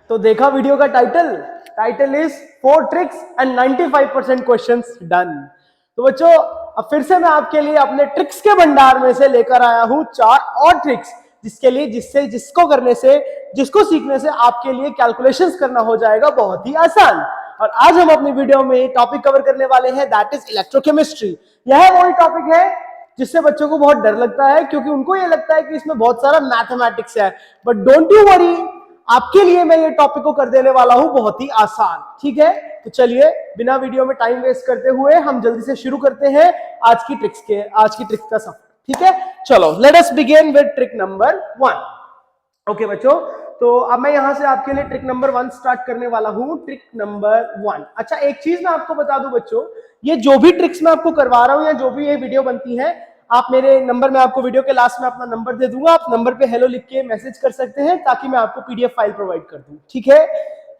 तो देखा वीडियो का title is 4 tricks and 95% questions done. तो बच्चों अब फिर से मैं आपके लिए अपने ट्रिक्स के भंडार में से लेकर आया हूं 4 और ट्रिक्स, जिसको सीखने से आपके लिए कैलकुलेशंस करना हो जाएगा बहुत ही आसान। और आज हम अपनी वीडियो में टॉपिक कवर करने वाले हैं, दैट इज इलेक्ट्रोकेमिस्ट्री। यह वही टॉपिक है जिससे बच्चों को बहुत डर लगता है, क्योंकि उनको यह लगता है कि इसमें बहुत सारा मैथमेटिक्स है। बट डोंट यू वरी, आपके लिए मैं ये टॉपिक को कर देने वाला हूं बहुत ही आसान। ठीक है, तो चलिए बिना वीडियो में टाइम वेस्ट करते हुए हम जल्दी से शुरू करते हैं आज की ट्रिक्स का सफर। ठीक है, चलो let us begin with trick number 1। Okay बच्चों, तो अब मैं यहां से आपके लिए ट्रिक नंबर 1 स्टार्ट करने वाला हूं। ट्रिक नंबर 1, अच्छा एक चीज मैं आपको बता दूं बच्चों, ये जो भी ट्रिक्स मैं आपको करवा रहा हूं या जो भी ये वीडियो बनती है, आप मेरे नंबर में, आपको वीडियो के लास्ट में अपना नंबर दे दूंगा, आप नंबर पे हेलो लिख के मैसेज कर सकते हैं ताकि मैं आपको पीडीएफ फाइल प्रोवाइड कर दूं। ठीक है,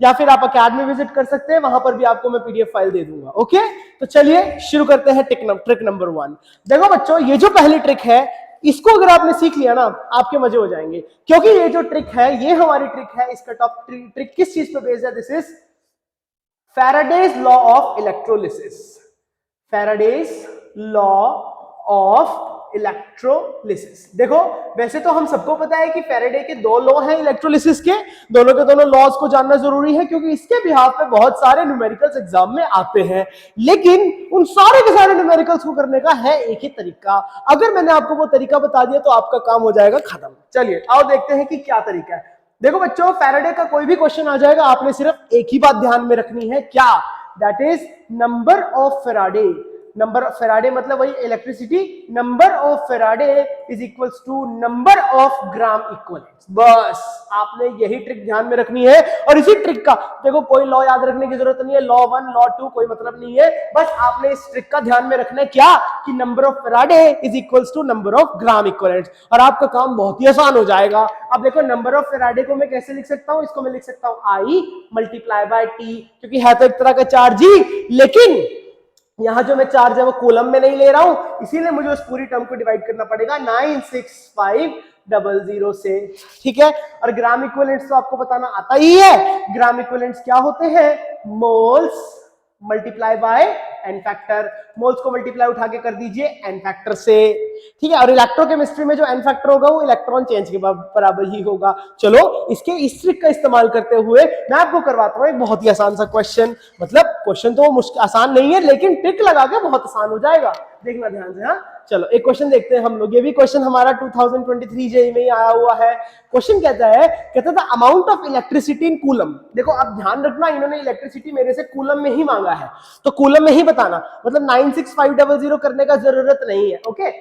या फिर आप अकेडमी विजिट कर सकते हैं, वहां पर भी आपको मैं पीडीएफ फाइल दे दूंगा। ओके, तो चलिए शुरू करते हैं ट्रिक नंबर 1। देखो बच्चों, ये जो पहली ट्रिक है, इसको अगर आपने सीख लिया ना, आपके मजे हो जाएंगे, क्योंकि ये जो ट्रिक है, ये हमारी ट्रिक है। इसका टॉप ट्रिक किस चीज पे बेस्ड है? This is Faraday's law of electrolysis. Faraday's law of electrolysis. देखो वैसे तो हम सबको पता है कि फैराडे के 2 लॉ हैं इलेक्ट्रोलिसिस के, दोनों के दोनों लॉज को जानना जरूरी है, क्योंकि इसके बिहाफ पे बहुत सारे न्यूमेरिकल्स एग्जाम में आते हैं। लेकिन उन सारे के सारे न्यूमेरिकल्स को करने का है एक ही तरीका। अगर मैंने आपको वो तरीका बता दिया तो आपका काम हो जाएगा खत्म। चलिए आओ देखते हैं कि क्या तरीका है। देखो बच्चों, फैराडे का कोई भी क्वेश्चन आ जाएगा, आपने सिर्फ एक ही बात ध्यान में रखनी है, क्या? That is number of Faraday. Number of Faraday मतलब वही electricity, number of Faraday is equals to number of gram equivalent. बस आपने यही ट्रिक ध्यान में रखनी है। और इसी ट्रिक का देखो कोई लॉ याद रखने की जरूरत नहीं है, लॉ 1 लॉ 2 कोई मतलब नहीं है, बस आपने इस ट्रिक का ध्यान में रखना है, क्या? कि number of Faraday is equals to number of gram equivalent, और आपका काम बहुत ही आसान हो जाएगा। अब देखो नंबर ऑफ फैराडे को मैं कैसे लिख सकता हूं? इसको मैं लिख सकता हूं I मल्टीप्लाई बाय T, क्योंकि है तो एक तरह का चार्ज ही, लेकिन यहां जो मैं चार्ज है वो कूलम में नहीं ले रहा हूं, इसीलिए मुझे उस पूरी टर्म को डिवाइड करना पड़ेगा 96500 से। ठीक है, और ग्राम इक्विवेलेंट्स तो आपको बताना आता ही है। ग्राम इक्विवेलेंट्स क्या होते हैं? Moles multiply by N factor. Moles को मल्टीप्लाई उठा के कर दीजिए एन फैक्टर से। ठीक है, और इलेक्ट्रोकेमिस्ट्री में जो एन फैक्टर होगा वो इलेक्ट्रॉन चेंज के बराबर ही होगा। चलो इस ट्रिक का इस्तेमाल करते हुए मैं आपको करवाता हूं एक बहुत ही आसान सा क्वेश्चन। मतलब क्वेश्चन तो मुश्किल आसान नहीं है, लेकिन ट्रिक लगा के बहुत आसान हो जाएगा। देखना ध्यान से। हाँ चलो एक क्वेश्चन देखते हैं हम लोग। ये भी क्वेश्चन हमारा 2023 जेईई में ही आया हुआ है। क्वेश्चन कहता था amount of electricity in coulomb. देखो अब ध्यान रखना, इन्होंने इलेक्ट्रिसिटी मेरे से कूलम में ही मांगा है, तो कूलम में ही बताना, मतलब 96500 करने का जरूरत नहीं है। Okay,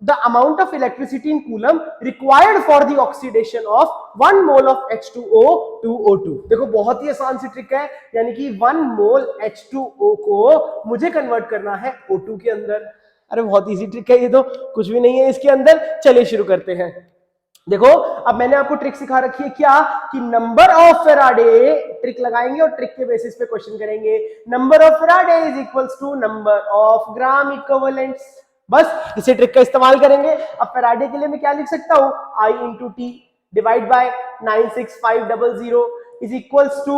the amount of electricity in coulomb required for the oxidation of 1 mole of H2O to O2। देखो बहुत ही आसान सी ट्रिक है, यानी कि 1 मोल H2O को मुझे कन्वर्ट करना है O2 के अंदर। अरे बहुत इजी ट्रिक है, ये तो कुछ भी नहीं है इसके अंदर। चलिए शुरू करते हैं। देखो अब मैंने आपको ट्रिक सिखा रखी है, क्या? कि नंबर ऑफ फैराडे, ट्रिक लगाएंगे और ट्रिक के बेसिस पे क्वेश्चन करेंगे। Number of Faraday is equals to number of gram equivalents. बस इसी ट्रिक का इस्तेमाल करेंगे। अब फैराडे के लिए मैं क्या लिख सकता हूं? I into T divide by 96500 is equals to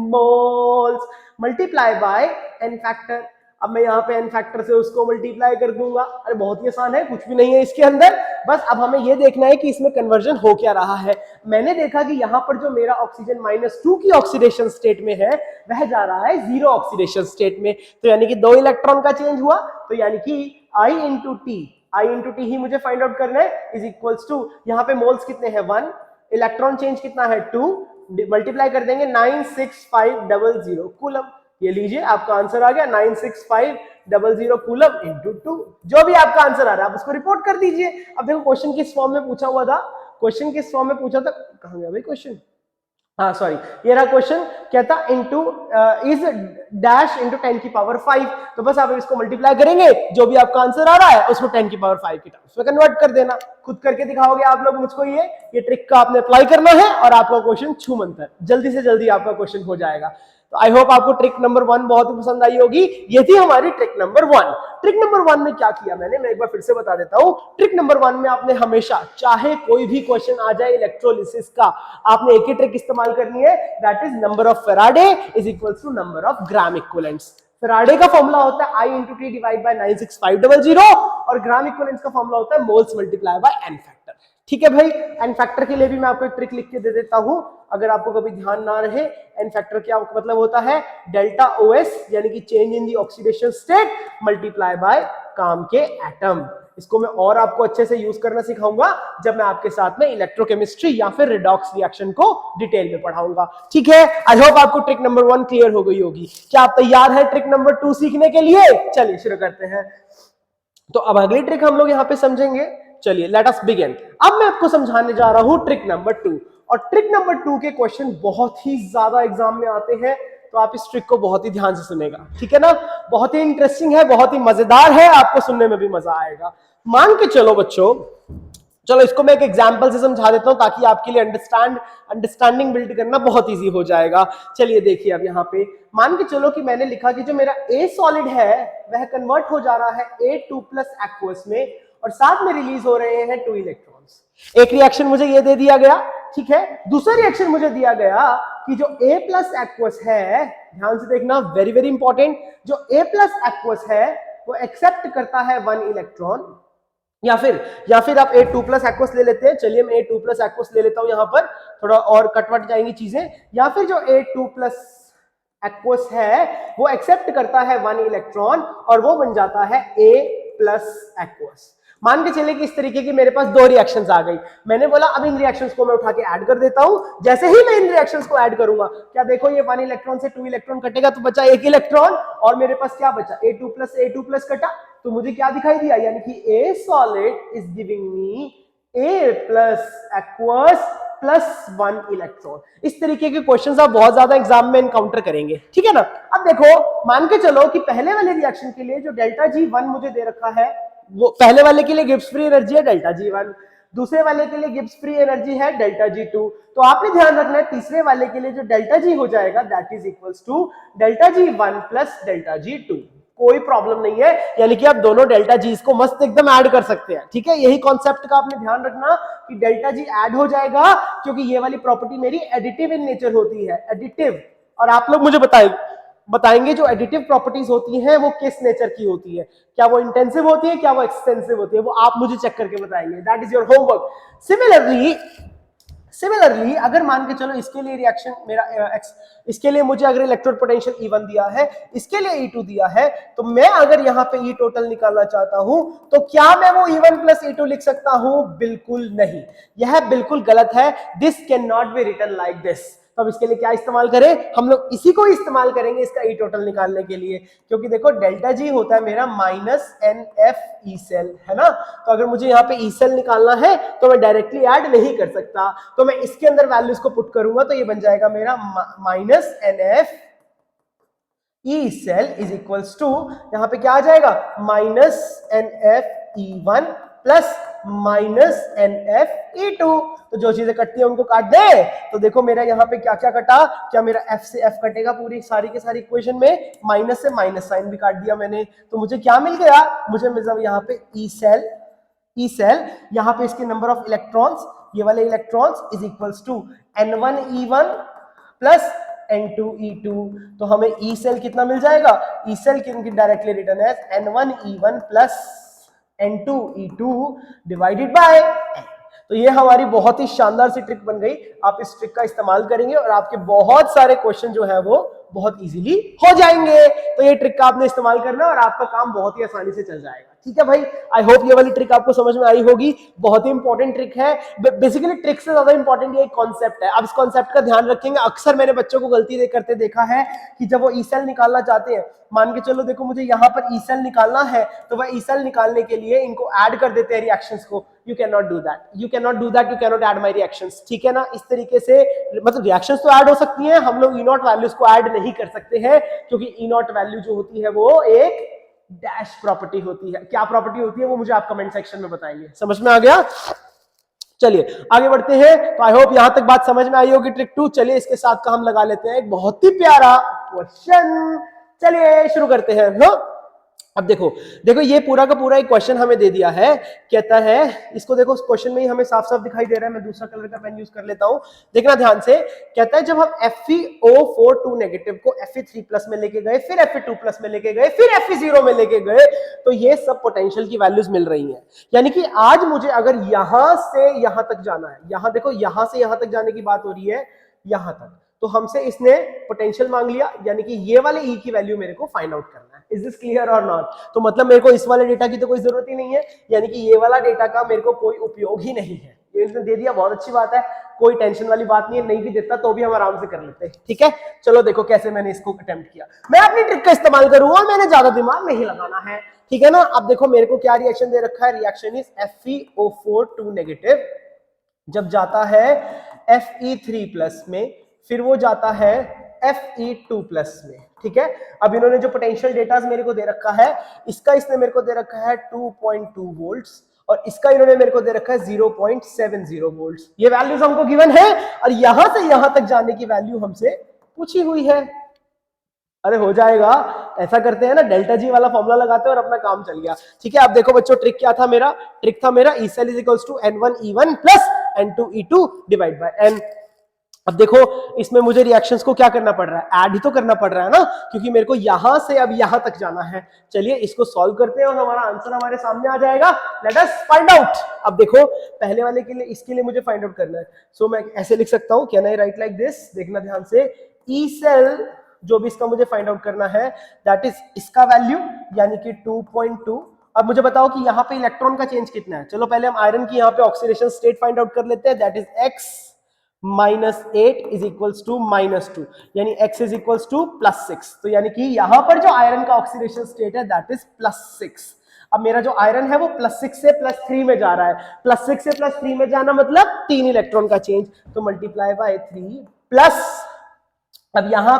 moles multiply by N factor. अब मैं यहाँ पे एन फैक्टर से उसको मल्टीप्लाई कर दूंगा। अरे बहुत ही आसान है, कुछ भी नहीं है इसके अंदर। बस अब हमें ये देखना है कि इसमें कन्वर्जन हो क्या रहा है। मैंने देखा कि यहाँ पर जो मेरा ऑक्सीजन -2 की ऑक्सीडेशन स्टेट में है, वह जा रहा है 0 ऑक्सीडेशन स्टेट में। तो यानी कि 2 इलेक्ट्रॉन का चेंज हुआ, तो यानी कि I इंटू टी ही मुझे फाइंड आउट करना है, इज इक्वल्स टू, यहाँ पे मोल्स कितने हैं? 1, इलेक्ट्रॉन चेंज कितना है? 2, मल्टीप्लाई कर देंगे 96500 कूलम। ये लीजिए आपका आंसर आ गया 96500 कूलम इंटू 2। जो भी आपका आंसर आ रहा है आप उसको रिपोर्ट कर दीजिए। अब देखो क्वेश्चन किस फॉर्म में पूछा हुआ था, कहां गया भाई क्वेश्चन? हाँ सॉरी, ये रहा क्वेश्चन, कहता इनटू इज डैश इंटू 10 की पावर 5। तो बस आप इसको मल्टीप्लाई करेंगे, जो भी आपका आंसर आ रहा है उसको 10 की पावर 5 की टर्म्स में कन्वर्ट कर देना। खुद करके दिखाओगे आप लोग मुझको। ये ट्रिक का आपने अप्लाई करना है और आपका क्वेश्चन छूमंतर, जल्दी से जल्दी आपका क्वेश्चन हो जाएगा। तो आई होप आपको ट्रिक नंबर 1 बहुत ही पसंद आई होगी। ये थी हमारी ट्रिक नंबर 1। ट्रिक नंबर 1 में क्या किया मैंने, मैं एक बार फिर से बता देता हूं। ट्रिक नंबर 1 में आपने हमेशा, चाहे कोई भी क्वेश्चन आ जाए इलेक्ट्रोलिसिस का, आपने एक ही ट्रिक इस्तेमाल करनी है, that is number of Faraday is equals to number of gram equivalents. Faraday का फॉर्मूला होता है I × T डिवाइड बाय 96500 और ग्राम इक्विवेलेंट्स का फॉर्मूला होता है moles multiply by N factor. ठीक है भाई, एन फैक्टर के लिए भी मैं आपको एक ट्रिक लिख के दे देता हूं, अगर आपको कभी ध्यान ना रहे। एन फैक्टर क्या मतलब होता है, डेल्टा OS यानी कि change in the oxidation state multiply by काम के एटम। इसको मैं और आपको अच्छे से यूज करना सिखाऊंगा जब मैं आपके साथ में इलेक्ट्रोकेमिस्ट्री या फिर रिडॉक्स रिएक्शन को डिटेल में पढ़ाऊंगा। ठीक है, आई होप आपको ट्रिक नंबर 1 क्लियर हो गई होगी। क्या आप तैयार हैं ट्रिक नंबर 2 सीखने के लिए? चलिए शुरू करते हैं। तो अब अगली ट्रिक हम लोग यहां पे समझेंगे। चलिए लेट अस बिगिन। अब मैं आपको समझाने जा रहा हूं ट्रिक नंबर 2, और ट्रिक नंबर 2 के क्वेश्चन बहुत ही ज्यादा एग्जाम में आते हैं, तो आप इस ट्रिक को बहुत ही ध्यान से सुनेगा। ठीक है ना, बहुत ही इंटरेस्टिंग है, बहुत ही मजेदार है, आपको सुनने में भी मजा आएगा। मान के चलो बच्चों, चलो इसको मैं एक एग्जांपल से समझा देता हूं ताकि आपके लिए अंडरस्टैंडिंग बिल्ड करना बहुत इजी हो जाएगा। चलिए देखिए, अब यहाँ पे मान के चलो कि मैंने लिखा कि जो मेरा A सॉलिड है वह कन्वर्ट हो जा रहा है A2+ एक्वस में, और साथ में रिलीज हो रहे हैं 2 इलेक्ट्रॉन्स। एक रिएक्शन मुझे ये दे दिया गया, ठीक है। दूसरा रिएक्शन मुझे दिया गया कि जो A+ एक्वस है, ध्यान से देखना, वेरी वेरी इंपॉर्टेंट, जो A+ एक्वस है वो एक्सेप्ट करता है 1 इलेक्ट्रॉन, या फिर आप A2+ एक्वस ले लेते हैं। चलिए मैं A2+ एक्वस ले लेता हूं, यहां पर थोड़ा और कटवट जाएंगी चीजें। या फिर जो A2+ एक्वस है वो एक्सेप्ट करता है 1 इलेक्ट्रॉन और वो बन जाता है A+ एक्वस। मान के चले कि इस तरीके की मेरे पास 2 रिएक्शंस आ गई। मैंने बोला अब इन रिएक्शंस को मैं उठा के ऐड कर देता हूं। जैसे ही मैं इन रिएक्शंस को ऐड करूंगा, क्या देखो ये 1 इलेक्ट्रॉन से 2 इलेक्ट्रॉन कटेगा तो बचा 1 इलेक्ट्रॉन, और मेरे पास क्या बचा, A2+ कटा, तो मुझे क्या दिखाई दिया, यानी कि A solid is giving me A+ aqueous plus 1 electron. इस तरीके के क्वेश्चंस आप बहुत ज्यादा एग्जाम में एनकाउंटर करेंगे। ठीक है ना। अब देखो, मान के चलो कि पहले वाले रिएक्शन के लिए जो ΔG1 मुझे दे रखा है, वो पहले वाले के लिए गिब्स फ्री एनर्जी है ΔG1, दूसरे वाले के लिए गिब्स फ्री एनर्जी है ΔG2। तो आपने ध्यान रखना है तीसरे वाले के लिए जो ΔG हो जाएगा that is equals to ΔG1 plus ΔG2। कोई प्रॉब्लम नहीं है, यानी कि आप दोनों ΔG को मस्त एकदम ऐड कर सकते हैं। ठीक है, यही कॉन्सेप्ट का आपने ध्यान रखना कि ΔG ऐड हो जाएगा, क्योंकि ये वाली प्रॉपर्टी मेरी एडिटिव इन नेचर होती है, एडिटिव। और आप लोग मुझे बताएंगे जो एडिटिव प्रॉपर्टीज होती हैं वो किस नेचर की होती है, क्या वो इंटेंसिव होती है, क्या वो एक्सटेंसिव होती है, वो आप मुझे चेक करके बताएंगे। That is your homework. Similarly अगर मान के चलो इसके लिए रिएक्शन मेरा इसके लिए मुझे अगर इलेक्ट्रोड पोटेंशियल E1 दिया है, इसके लिए E2 दिया है, तो मैं अगर यहाँ पे E टोटल निकालना चाहता हूं तो क्या मैं वो E1 प्लस E2 लिख सकता हूं? बिल्कुल नहीं, यह बिल्कुल गलत है। This can not be written like this. तो अब इसके लिए क्या इस्तेमाल करें? हम लोग इसी को इस्तेमाल करेंगे इसका E टोटल निकालने के लिए, क्योंकि देखो ΔG होता है मेरा -NF E सेल, है ना। तो अगर मुझे यहाँ पे E सेल निकालना है तो मैं डायरेक्टली ऐड नहीं कर सकता, तो मैं इसके अंदर वैल्यूज को पुट करूंगा तो ये बन जाएगा मेरा -NF E cell is equals to, यहाँ पे क्या आ जाएगा, -NF E1 plus -NF E2। तो जो चीजें कटती है उनको काट दे। तो देखो मेरा यहाँ पे क्या क्या कटा, क्या मेरा F से F कटेगा पूरी सारी के सारी इक्वेशन में, माइनस से माइनस साइन भी काट दिया मैंने। तो मुझे क्या मिल गया, मुझे मिल गया यहाँ पे E सेल, यहाँ पे इसके नंबर ऑफ इलेक्ट्रॉन्स, ये वाले electrons is equals to N1 E1 plus N2 E2। तो हमें E सेल कितना मिल जाएगा, E cell directly return as N1 E1 plus N2 E2 divided by N। तो ये हमारी बहुत ही शानदार सी ट्रिक बन गई। आप इस ट्रिक का इस्तेमाल करेंगे और आपके बहुत सारे क्वेश्चन जो है वो बहुत इजीली हो जाएंगे। तो ये ट्रिक का आपने इस्तेमाल करना और आपका काम बहुत ही आसानी से चल जाएगा। ठीक है भाई, आई होप ये वाली ट्रिक आपको समझ में आई होगी। बहुत ही इंपॉर्टेंट ट्रिक है, बेसिकली ट्रिक से ज्यादा इंपॉर्टेंट ये कॉन्सेप्ट है। अब इस कॉन्सेप्ट का ध्यान रखेंगे। अक्सर मैंने बच्चों को गलती करते देखा है कि जब वो ई सेल निकालना चाहते हैं, मान के चलो देखो मुझे यहाँ पर ई सेल निकालना है, तो वह ई सेल निकालने के लिए इनको ऐड कर देते हैं रिएक्शंस को। You can not do that, you can not add my reactions. ठीक है ना, इस तरीके से मतलब रिएक्शंस तो ऐड हो सकती हैं, हम लोग ई नॉट वैल्यूज को ऐड नहीं कर सकते हैं, क्योंकि ई नॉट वैल्यू जो होती है वो एक डैश प्रॉपर्टी होती है। क्या प्रॉपर्टी होती है वो मुझे आप कमेंट सेक्शन में बताएंगे। समझ में आ गया? चलिए आगे बढ़ते हैं। तो आई होप यहां तक बात समझ में आई होगी ट्रिक 2। चलिए इसके साथ का हम लगा लेते हैं एक बहुत ही प्यारा क्वेश्चन। चलिए शुरू करते हैं। हाँ, अब देखो देखो ये पूरा का पूरा एक क्वेश्चन हमें दे दिया है। कहता है, इसको देखो क्वेश्चन में ही हमें साफ साफ दिखाई दे रहा है, मैं दूसरा कलर का पेन यूज कर लेता हूं, देखना ध्यान से। कहता है जब हम FeO4 नेगेटिव को Fe3+ में लेके गए, फिर Fe2+ में लेके गए, फिर Fe0 में लेके गए, तो ये सब पोटेंशियल की वैल्यूज मिल रही हैं। यानी कि आज मुझे अगर यहां से यहां तक जाना है, यहां देखो यहां से यहां तक जाने की बात हो रही है, यहां तक, तो हमसे इसने पोटेंशियल मांग लिया, यानी कि ये वाले E की वैल्यू मेरे को फाइंड आउट करना है। इज दिस क्लियर और नॉट? तो मतलब मेरे को इस वाले डेटा की तो कोई जरूरत ही नहीं है, यानी कि ये वाला डेटा का मेरे को कोई उपयोग ही नहीं है। ये इसने दे दिया, बहुत अच्छी बात है, कोई टेंशन वाली बात नहीं है। नहीं भी देता तो भी हम आराम से कर लेते हैं। ठीक है, चलो देखो कैसे मैंने इसको अटेम्प्ट किया। मैं अपनी ट्रिक का इस्तेमाल करूंगा, मैंने ज्यादा दिमाग नहीं लगाना है। ठीक है ना। अब देखो मेरे को क्या रिएक्शन दे रखा है, रिएक्शन इज FeO4 नेगेटिव जब जाता है Fe3+ में, फिर वो जाता है Fe2+ में। ठीक है, अब इन्होंने जो पोटेंशियल डेटा मेरे को दे रखा है, इसका इसने मेरे को दे रखा है 2.2 वोल्ट्स, और इसका इन्होंने मेरे को दे रखा है 0.70 वोल्ट्स। ये वैल्यूज हमको गिवन है, और यहां से यहां तक जाने की वैल्यू हमसे पूछी हुई है। अरे हो जाएगा, ऐसा करते हैं ना, डेल्टा जी वाला फॉर्मूला लगाते हैं और अपना काम चल गया। ठीक है, अब देखो बच्चों ट्रिक क्या था मेरा, ट्रिक था मेरा E cell = N1E1 + N2E2 / N। अब देखो इसमें मुझे रिएक्शंस को क्या करना पड़ रहा है, ऐड ही तो करना पड़ रहा है ना, क्योंकि मेरे को यहां से अब यहां तक जाना है। चलिए इसको सॉल्व करते हैं और हमारा आंसर हमारे सामने आ जाएगा। Let us find out. अब देखो पहले वाले के लिए, इसके लिए मुझे फाइंड आउट करना है। सो मैं ऐसे लिख सकता हूं, can I right like this, देखना ध्यान से। E cell जो भी इसका मुझे फाइंड आउट करना है, दैट इज इसका वैल्यू यानी कि 2.2। अब मुझे बताओ कि यहाँ पे इलेक्ट्रॉन का चेंज कितना है। चलो पहले हम आयरन की यहाँ पे ऑक्सीडेशन स्टेट फाइंड आउट कर लेते हैं, that is X -8 is equals to -2, यानी X इज इक्वल्स टू +6। तो यानी कि यहां पर जो आयरन का ऑक्सीडेशन स्टेट है दैट इज +6। अब मेरा जो आयरन है वो +6 से +3 में जा रहा है। +6 से +3 में जाना मतलब 3 इलेक्ट्रॉन का चेंज, तो मल्टीप्लाई बाय 3 प्लस, अब यहां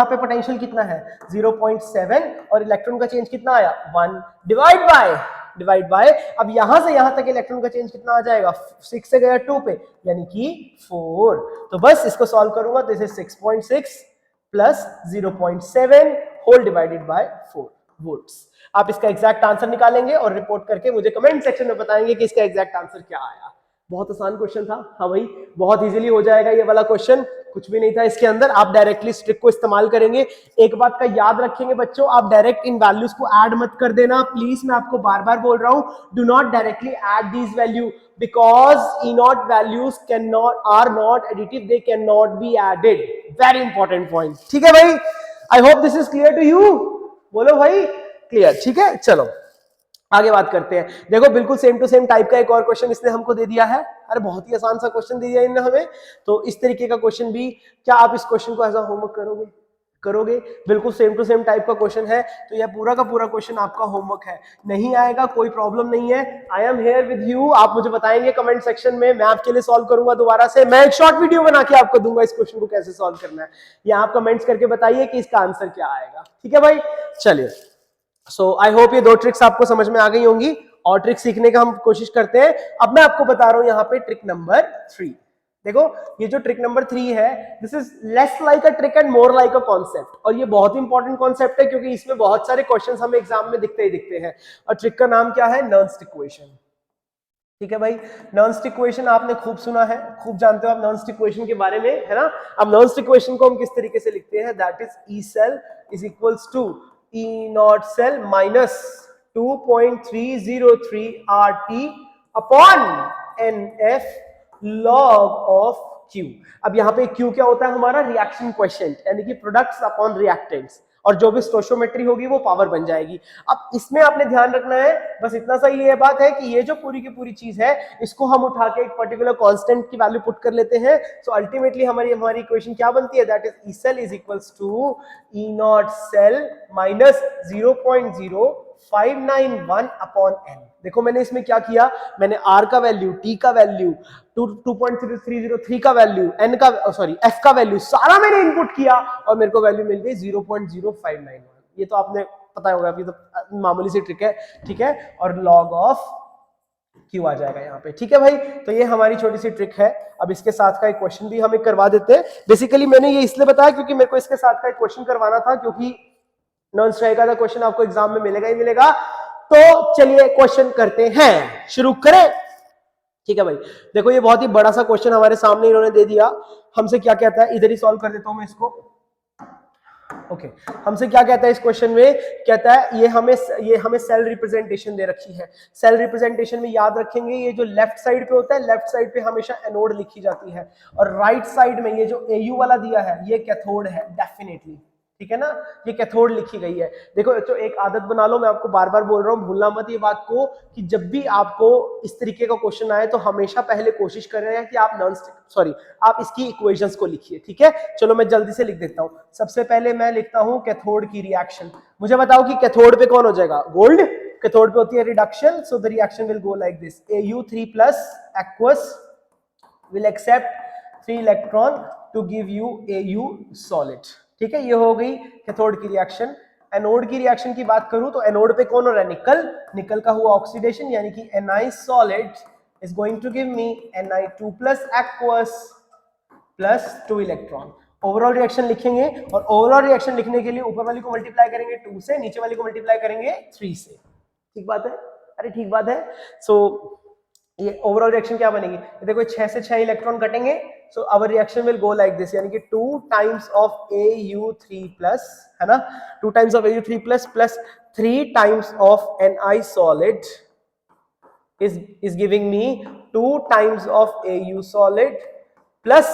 पे पोटेंशियल कितना है 0.7, और इलेक्ट्रॉन का चेंज कितना आया 1, डिवाइड बाय अब यहां से यहां तक इलेक्ट्रॉन का चेंज कितना आ जाएगा, 6 से गया 2 पे, यानी कि 4। तो बस इसको सॉल्व करूंगा तो इसे 6.6 plus 0.7 whole divided by 4 volts. आप इसका एग्जैक्ट आंसर निकालेंगे और रिपोर्ट करके मुझे कमेंट सेक्शन में बताएंगे कि इसका एग्जैक्ट आंसर क्या आया। बहुत आसान क्वेश्चन था, हाँ भाई बहुत इजीली हो जाएगा ये वाला क्वेश्चन, कुछ भी नहीं था इसके अंदर। आप डायरेक्टली इस ट्रिक को इस्तेमाल करेंगे। एक बात का याद रखेंगे बच्चों, आप डायरेक्ट इन वैल्यूज को ऐड मत कर देना प्लीज, मैं आपको बार बार बोल रहा हूं, do not directly add these value because E0 values are not additive, they cannot be added, very important point। ठीक है भाई, I hope this is clear to you। बोलो भाई क्लियर, ठीक है। चलो आगे बात करते हैं। देखो बिल्कुल सेम टू सेम टाइप का एक और क्वेश्चन इसने हमको दे दिया है। अरे बहुत ही आसान सा क्वेश्चन दे दिया इन्होंने हमें, तो इस तरीके का क्वेश्चन भी, क्या आप इस क्वेश्चन को एज अ होमवर्क करोगे? बिल्कुल सेम टू सेम टाइप का क्वेश्चन है, तो यह पूरा का पूरा क्वेश्चन आपका होमवर्क है। नहीं आएगा कोई प्रॉब्लम नहीं है, I am here with you. आप मुझे बताएंगे कमेंट सेक्शन में, मैं आपके लिए सॉल्व करूंगा दोबारा से। मैं एक शॉर्ट वीडियो बना के आपको दूंगा इस क्वेश्चन को कैसे सॉल्व करना है, या आप कमेंट्स करके बताइए कि इसका आंसर क्या आएगा। ठीक है भाई, चलिए। सो आई होप ये 2 ट्रिक्स आपको समझ में आ गई होंगी, और ट्रिक सीखने का हम कोशिश करते हैं। अब मैं आपको बता रहा हूं यहाँ पे ट्रिक नंबर 3। देखो ये जो ट्रिक नंबर 3 है, this is less like a trick and more like a concept, और ये बहुत ही इंपॉर्टेंट कॉन्सेप्ट है क्योंकि इसमें बहुत सारे क्वेश्चंस हमें एग्जाम में दिखते हैं। और ट्रिक का नाम क्या है, नॉन-स्टिक इक्वेशन। ठीक है भाई, नॉन-स्टिक इक्वेशन आपने खूब सुना है, खूब जानते हो आप नॉन-स्टिक इक्वेशन के बारे में, है ना। अब नॉन-स्टिक इक्वेशन को हम किस तरीके से लिखते हैं, that is E cell is equals to E0 cell minus 2.303 RT upon NF log of Q। अब यहाँ पे Q क्या होता है, हमारा रिएक्शन क्वोशिएंट, यानी कि प्रोडक्ट्स अपॉन रिएक्टेंट्स, और जो भी स्टोइचियोमेट्री होगी वो पावर बन जाएगी। अब इसमें आपने ध्यान रखना है, बस इतना सा ये बात है कि ये जो पूरी की पूरी चीज है, इसको हम उठा के एक पर्टिकुलर कांस्टेंट की वैल्यू पुट कर लेते हैं। सो अल्टीमेटली हमारी इक्वेशन क्या बनती है, that is E cell is equals to E0 cell minus 0.0591 upon n। देखो मैंने इसमें क्या किया, मैंने R का वैल्यू, T का वैल्यू, 2.303 का वैल्यू, N का F का वैल्यू सारा मैंने इनपुट किया और मेरे को वैल्यू मिल गई 0.0591। ये तो आपने पता होगा, अभी तो मामूली सी ट्रिक है, ठीक है। और लॉग ऑफ Q आ जाएगा यहाँ पे। ठीक है भाई, तो ये हमारी छोटी सी ट्रिक है। अब इसके साथ का एक क्वेश्चन भी हमें करवा देते हैं। बेसिकली मैंने ये इसलिए बताया क्योंकि मेरे को इसके साथ का एक क्वेश्चन करवाना था, क्योंकि नॉन स्ट्राइक का क्वेश्चन आपको एग्जाम में मिलेगा ही मिलेगा। तो चलिए क्वेश्चन करते हैं, शुरू करें। ठीक है भाई, देखो ये बहुत ही बड़ा सा क्वेश्चन हमारे सामने इन्होंने दे दिया। हमसे क्या कहता है, इधर ही सॉल्व कर देता हूं मैं इसको। ओके, हमसे क्या कहता है इस क्वेश्चन में, कहता है ये हमें सेल रिप्रेजेंटेशन दे रखी है। सेल रिप्रेजेंटेशन में याद रखेंगे, ये जो लेफ्ट साइड पे होता है, लेफ्ट साइड पे हमेशा एनोड लिखी जाती है, और राइट साइड में ये जो एयू वाला दिया है ये कैथोड है डेफिनेटली। ठीक है ना, ये कैथोड लिखी गई है। देखो तो एक आदत बना लो, मैं आपको बार बार बोल रहा हूं, भूलना मत ये बात को, कि जब भी आपको इस तरीके का क्वेश्चन आए तो हमेशा पहले कोशिश कर रहे हैं कि आप इसकी इक्वेशंस को लिखिए। ठीक है, चलो मैं जल्दी से लिख देता हूं। सबसे पहले मैं लिखता हूं कैथोड की रिएक्शन। मुझे बताओ कि कैथोड पे कौन हो जाएगा, गोल्ड। कैथोड पे होती है reduction, so the reaction will go like this, Au3+ aqueous will accept 3 electron to give you Au solid। ठीक है, ये हो गई कैथोड की रिएक्शन। एनोड की रिएक्शन की बात करूं तो एनोड पे कौन हो रहा है, निकल। निकल का हुआ ऑक्सीडेशन, यानी कि Na solid is going to give me Na2+ aqueous plus 2 electron. Overall reaction लिखेंगे, और ओवरऑल रिएक्शन लिखने के लिए ऊपर वाली को मल्टीप्लाई करेंगे 2 से, नीचे वाली को मल्टीप्लाई करेंगे 3 से। ठीक बात है, अरे ठीक बात है। सो ये ओवरऑल रिएक्शन क्या बनेगी, देखो 6 से 6 इलेक्ट्रॉन कटेंगे, so our reaction will go like this, यानी कि 2 टाइम्स ऑफ Au3+, है ना, 2 times of Au3+ plus 3 times of Ni solid is giving me 2 times of Au solid plus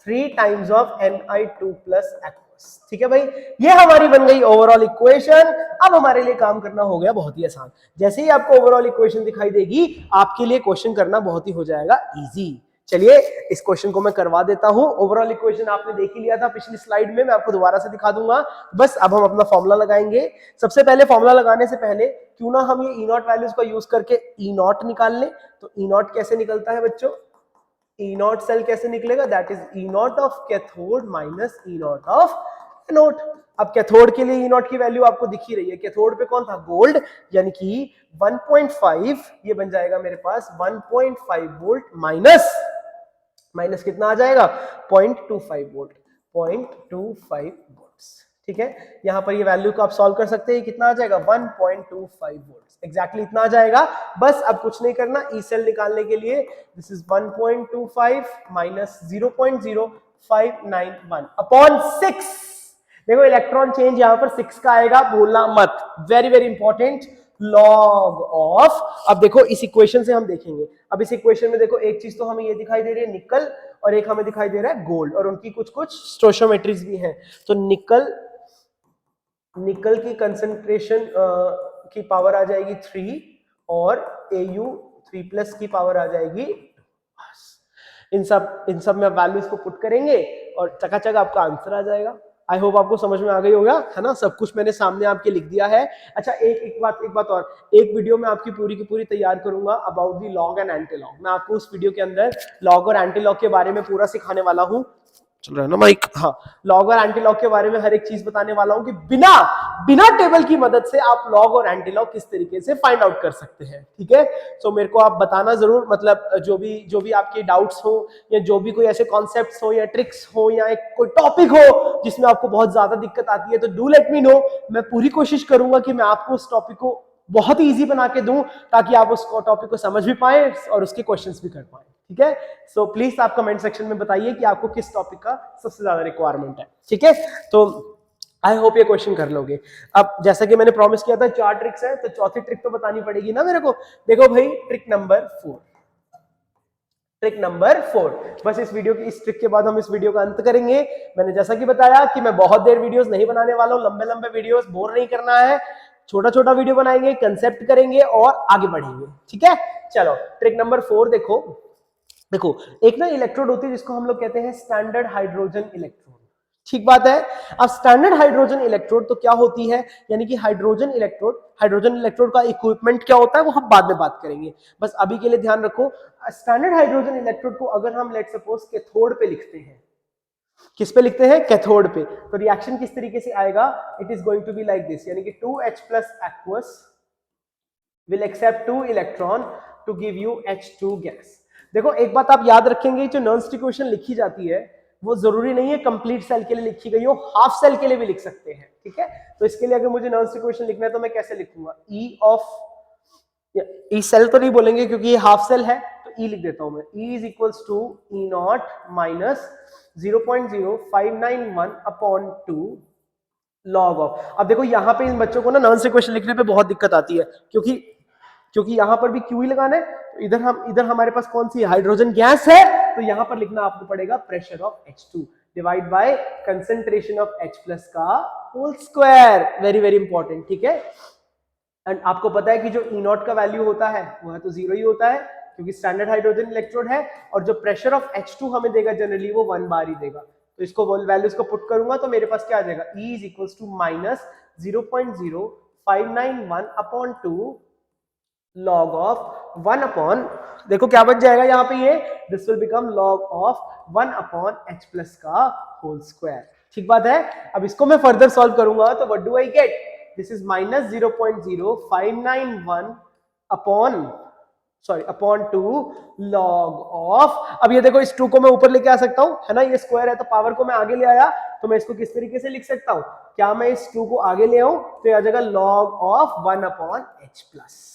3 times of Ni2+ aqueous। ठीक है भाई, ये हमारी बन गई ओवरऑल इक्वेशन। अब हमारे लिए काम करना हो गया बहुत ही आसान। जैसे ही आपको ओवरऑल इक्वेशन दिखाई देगी, आपके लिए क्वेश्चन करना बहुत ही हो जाएगा इजी। चलिए इस क्वेश्चन को मैं करवा देता हूं। ओवरऑल इक्वेशन आपने देख ही लिया था पिछली स्लाइड में, मैं आपको दोबारा से दिखा दूंगा। बस अब हम अपना फॉर्मूला लगाएंगे। सबसे पहले फॉर्मूला लगाने से पहले क्यों ना हम ये E0 वैल्यूज का यूज करके E0 निकाल लें। तो E0 कैसे निकलता है बच्चों, E0 सेल कैसे निकलेगा, that is E0 of cathode minus E0 of anode. अब कैथोड के लिए E0 की वैल्यू आपको दिख ही रही है। कैथोड पे कौन था, गोल्ड, यानी कि 1.5, ये बन जाएगा मेरे पास 1.5 वोल्ट माइनस कितना आ जाएगा, 0.25 वोल्ट, 0.25 वोल्ट। ठीक है, यहां पर ये वैल्यू को आप सॉल्व कर सकते हैं, कितना आ जाएगा 1.25 वोल्ट, एग्जैक्टली इतना आ जाएगा। बस अब कुछ नहीं करना, ई सेल निकालने के लिए दिस इज 1.25 माइनस 0.0591 अपॉन 6। देखो इलेक्ट्रॉन चेंज यहां पर 6 का आएगा, भूलना मत, very very important, log of. अब देखो इस इक्वेशन से हम देखेंगे, अब इस इक्वेशन में देखो एक चीज तो हमें ये दिखाई दे रही है निकल, और एक हमें दिखाई दे रहा है गोल्ड, और उनकी कुछ कुछ स्टोइचियोमेट्रीज भी हैं। तो निकल की कंसंट्रेशन की पावर आ जाएगी 3, और Au3+ की पावर आ जाएगी। इन सब में वैल्यूज को पुट करेंगे और चकाचक आपका आंसर आ जाएगा। आई होप आपको समझ में आ गई होगा, है ना, सब कुछ मैंने सामने आपके लिख दिया है। अच्छा एक बात और, एक वीडियो में आपकी पूरी की पूरी तैयार करूंगा about the log and anti log. मैं आपको उस वीडियो के अंदर लॉग और एंटी लॉग के बारे में पूरा सिखाने वाला हूँ। चल रहा है ना माइक, हाँ, लॉग और एंटी लॉग के बारे में हर एक चीज बताने वाला हूं कि बिना टेबल की मदद से आप लॉग और एंटी लॉग किस तरीके से फाइंड आउट कर सकते हैं। ठीक है, तो मेरे को आप बताना जरूर, मतलब जो भी आपके डाउट्स हो, या जो भी कोई ऐसे कॉन्सेप्ट्स हो या ट्रिक्स हो, या एक कोई टॉपिक हो जिसमें आपको बहुत ज्यादा दिक्कत आती है, तो डू लेट मी नो। मैं पूरी कोशिश करूंगा कि मैं आपको उस टॉपिक को बहुत ही इजी बना के दूं, ताकि आप उस टॉपिक को समझ भी पाए और उसके क्वेश्चंस भी कर पाए। ठीक है, सो प्लीज आप कमेंट सेक्शन में बताइए कि आपको किस टॉपिक का सबसे ज्यादा रिक्वायरमेंट है। ठीक है, तो आई होप ये क्वेश्चन कर लोगे। अब जैसा कि मैंने प्रॉमिस किया था 4 ट्रिक्स है, तो चौथी ट्रिक तो बतानी पड़ेगी ना मेरे को। देखो भाई, ट्रिक नंबर 4, बस इस ट्रिक के बाद हम इस वीडियो का अंत करेंगे। मैंने जैसा कि बताया कि मैं बहुत देर वीडियोस नहीं बनाने वाला हूं, लंबे वीडियोस, बोर नहीं करना है, छोटा वीडियो बनाएंगे, कंसेप्ट करेंगे और आगे बढ़ेंगे। ठीक है, चलो ट्रिक नंबर 4 देखो एक ना इलेक्ट्रोड होती है जिसको हम लोग कहते हैं स्टैंडर्ड हाइड्रोजन इलेक्ट्रोड। ठीक बात है। अब स्टैंडर्ड हाइड्रोजन इलेक्ट्रोड तो क्या होती है, यानी कि हाइड्रोजन इलेक्ट्रोड का इक्विपमेंट क्या होता है वो हम बाद में बात करेंगे। बस अभी के लिए ध्यान रखो, स्टैंडर्ड हाइड्रोजन इलेक्ट्रोड को अगर हम लेट सपोज कैथोड पे लिखते हैं, किस पे लिखते हैं, कैथोड पे, तो रिएक्शन किस तरीके से आएगा, it is going to be like this, यानी कि 2H+ aqueous will accept 2 electron to give you H2 gas. देखो एक बात आप याद रखेंगे, जो नॉन स्टिक इक्वेशन लिखी जाती है वो जरूरी नहीं है कंप्लीट सेल के लिए लिखी गई हो, हाफ सेल के लिए भी लिख सकते हैं, ठीक है। तो इसके लिए अगर मुझे नॉन स्टिक इक्वेशन लिखना है तो मैं कैसे लिखूंगा, ई ऑफ, ई सेल तो नहीं बोलेंगे क्योंकि ये हाफ सेल है, तो ई लिख देता हूं मैं, E is equals to E not minus 0.0591 upon 2 log of. अब देखो यहाँ पे इन बच्चों को ना नॉन स्टिक इक्वेशन लिखने पे बहुत दिक्कत आती है, क्योंकि यहाँ पर भी क्यू ही लगाना है, तो इधर हमारे पास कौन सी हाइड्रोजन गैस है, तो यहाँ पर लिखना आपको पड़ेगा pressure of H2 divide by concentration of H plus का whole square. Very very important, ठीक है। एंड आपको पता है कि जो ई नॉट का वैल्यू होता है वह तो 0 ही होता है क्योंकि स्टैंडर्ड हाइड्रोजन इलेक्ट्रोड है, और जो प्रेशर ऑफ H2 हमें देगा जनरली वो 1 बार ही देगा। तो इसको वैल्यूज को पुट करूंगा तो मेरे पास क्या आ जाएगा, E is equals to minus 0.0591 upon 2 log of 1 upon, देखो क्या बच जाएगा यहाँ पे, ये this will become log of 1 upon H plus का होल स्क्वायर। ठीक बात है। अब इसको मैं फर्दर सॉल्व करूंगा तो what do I get, this is minus 0.0591 upon 2 log of, अब ये देखो इस 2 को मैं ऊपर लेके आ सकता हूं, है ना, ये स्क्वायर है तो पावर को मैं आगे ले आया, तो मैं इसको किस तरीके से लिख सकता हूं, क्या मैं इस 2 को आगे ले आऊं तो ये आ जाएगा log of 1 upon H plus.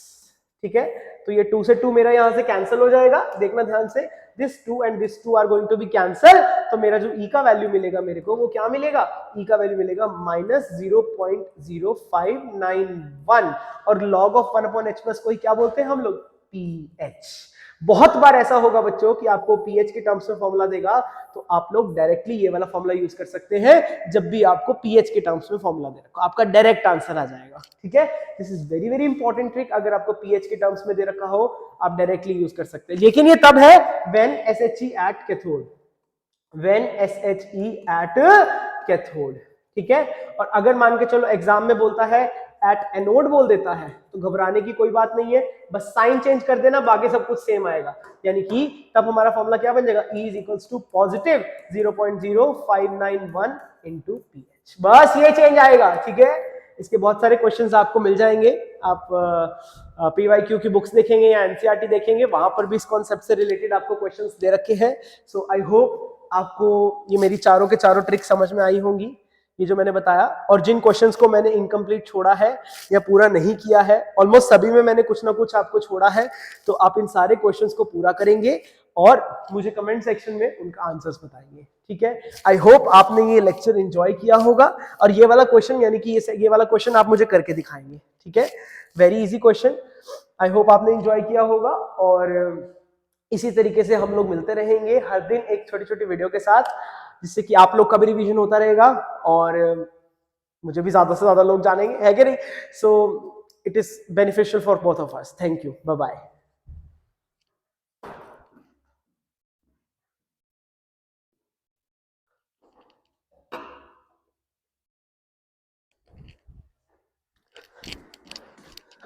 ठीक है, तो ये 2 से 2 मेरा यहां से कैंसिल हो जाएगा, देखना ध्यान से, this 2 and this 2 are going to be cancel, तो मेरा जो E का वैल्यू मिलेगा मेरे को वो क्या मिलेगा, E का वैल्यू मिलेगा माइनस 0.0591, और log of 1 upon H plus को ही क्या बोलते हैं हम लोग, pH। बहुत बार ऐसा होगा बच्चों कि आपको pH के टर्म्स में फॉर्मूला देगा तो आप लोग डायरेक्टली ये वाला फॉर्मूला यूज कर सकते हैं, जब भी आपको pH के टर्म्स में फॉर्मूला दे रखा आपका डायरेक्ट आंसर आ जाएगा। ठीक है, this is very very important trick, अगर आपको pH के टर्म्स में दे रखा हो आप डायरेक्टली यूज कर सकते हैं, लेकिन ये तब है when SHE at cathode, when SHE at cathode. ठीक है, और अगर मान के चलो एग्जाम में बोलता है एट एनोड बोल देता है तो घबराने की कोई बात नहीं है, बस साइन चेंज कर देना, बाकी सब कुछ सेम आएगा, यानी कि तब हमारा फॉर्मूला क्या बन जाएगा, E is equals to positive 0.0591 into pH, बस ये चेंज आएगा। ठीक है, इसके बहुत सारे क्वेश्चंस आपको मिल जाएंगे, आप PYQ की बुक्स देखेंगे या NCERT देखेंगे, वहां पर भी इस कॉन्सेप्ट से रिलेटेड आपको क्वेश्चंस दे रखे हैं। सो आई होप आपको ये मेरी चारों के चारों ट्रिक समझ में आई होंगी, ये जो मैंने बताया, और जिन क्वेश्चंस को मैंने इनकम्प्लीट छोड़ा है या पूरा नहीं किया है, ऑलमोस्ट सभी में मैंने कुछ ना कुछ आपको छोड़ा है, तो आप इन सारे क्वेश्चंस को पूरा करेंगे और मुझे कमेंट सेक्शन में उनका आंसर्स बताएंगे। ठीक है, आई होप आपने ये लेक्चर एंजॉय किया होगा, और ये वाला क्वेश्चन यानी कि ये वाला क्वेश्चन आप मुझे करके दिखाएंगे। ठीक है, very easy question, I hope आपने एंजॉय किया होगा, और इसी तरीके से हम लोग मिलते रहेंगे हर दिन एक छोटी छोटी वीडियो के साथ, जिससे कि आप लोग का भी रिवीजन होता रहेगा और मुझे भी ज्यादा से ज्यादा लोग जानेंगे, है कि नहीं। So it is beneficial for both of us. Thank you, bye bye.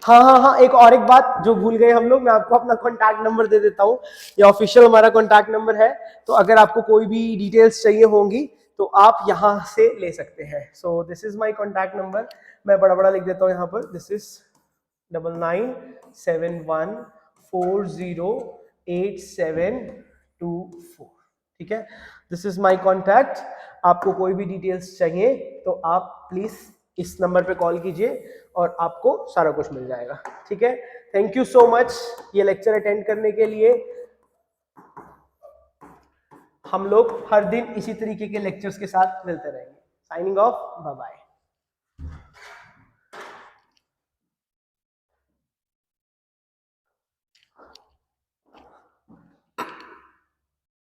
हाँ, एक बात जो भूल गए हम लोग, मैं आपको अपना कॉन्टैक्ट नंबर दे देता हूँ, ये ऑफिशियल हमारा कॉन्टैक्ट नंबर है, तो अगर आपको कोई भी डिटेल्स चाहिए होंगी तो आप यहाँ से ले सकते हैं। So this is my contact number, मैं बड़ा बड़ा लिख देता हूँ यहाँ पर, दिस इज 9971408724। ठीक है, दिस इज माय कॉन्टैक्ट, आपको कोई भी डिटेल्स चाहिए तो आप प्लीज इस नंबर पे कॉल कीजिए और आपको सारा कुछ मिल जाएगा। ठीक है, थैंक यू सो मच ये लेक्चर अटेंड करने के लिए। हम लोग हर दिन इसी तरीके के लेक्चर्स के साथ मिलते रहेंगे। Signing off, bye bye.